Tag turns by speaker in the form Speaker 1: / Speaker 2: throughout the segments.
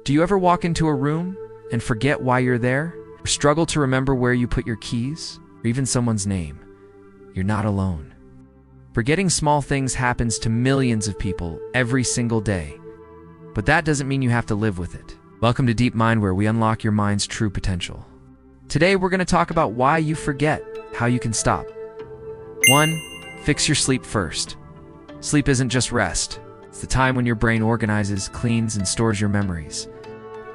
Speaker 1: Do you ever walk into a room and forget why you're there? Or struggle to remember where you put your keys? Or even someone's name? You're not alone. Forgetting small things happens to millions of people every single day. But that doesn't mean you have to live with it. Welcome to Deep Mind, where we unlock your mind's true potential. Today we're going to talk about why you forget, how you can stop. 1. Fix your sleep first. Sleep isn't just rest. It's the time when your brain organizes, cleans, and stores your memories.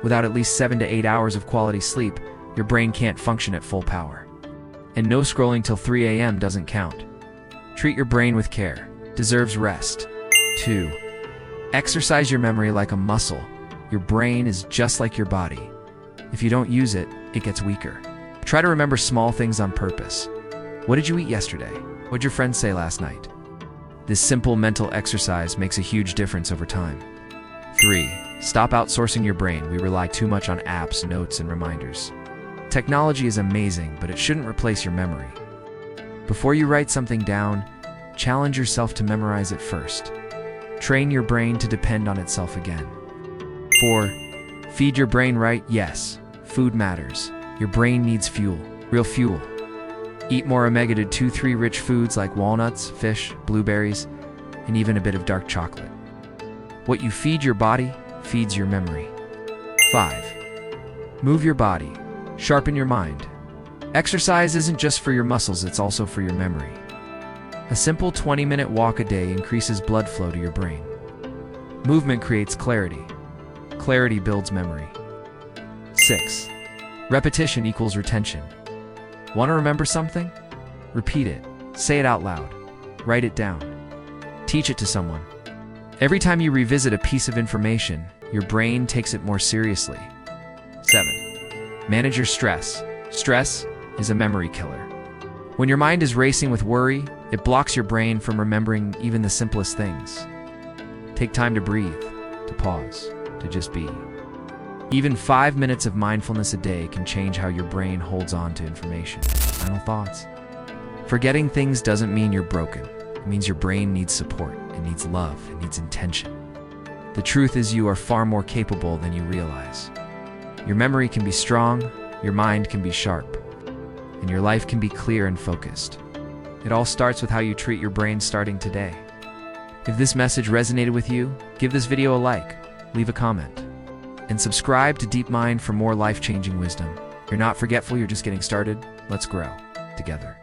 Speaker 1: Without at least 7 to 8 hours of quality sleep, your brain can't function at full power. And no scrolling till 3 a.m. doesn't count. Treat your brain with care. Deserves rest. 2. Exercise your memory like a muscle. Your brain is just like your body. If you don't use it, it gets weaker. Try to remember small things on purpose. What did you eat yesterday? What'd your friends say last night? This simple mental exercise makes a huge difference over time. 3. Stop outsourcing your brain. We rely too much on apps, notes, and reminders. Technology is amazing, but it shouldn't replace your memory. Before you write something down, challenge yourself to memorize it first. Train your brain to depend on itself again. 4. Feed your brain right. Yes, food matters. Your brain needs fuel, real fuel. Eat more omega-3 rich foods like walnuts, fish, blueberries, and even a bit of dark chocolate. What you feed your body feeds your memory. 5. Move your body. Sharpen your mind. Exercise isn't just for your muscles, it's also for your memory. A simple 20-minute walk a day increases blood flow to your brain. Movement creates clarity. Clarity builds memory. 6. Repetition equals retention. Want to remember something? Repeat it. Say it out loud. Write it down. Teach it to someone. Every time you revisit a piece of information, your brain takes it more seriously. 7. Manage your stress. Stress is a memory killer. When your mind is racing with worry, it blocks your brain from remembering even the simplest things. Take time to breathe, to pause, to just be. Even 5 minutes of mindfulness a day can change how your brain holds on to information. Final thoughts. Forgetting things doesn't mean you're broken. It means your brain needs support, it needs love, it needs intention. The truth is, you are far more capable than you realize. Your memory can be strong, your mind can be sharp, and your life can be clear and focused. It all starts with how you treat your brain starting today. If this message resonated with you, give this video a like, leave a comment, and subscribe to Deep Mind for more life-changing wisdom. You're not forgetful, you're just getting started. Let's grow together.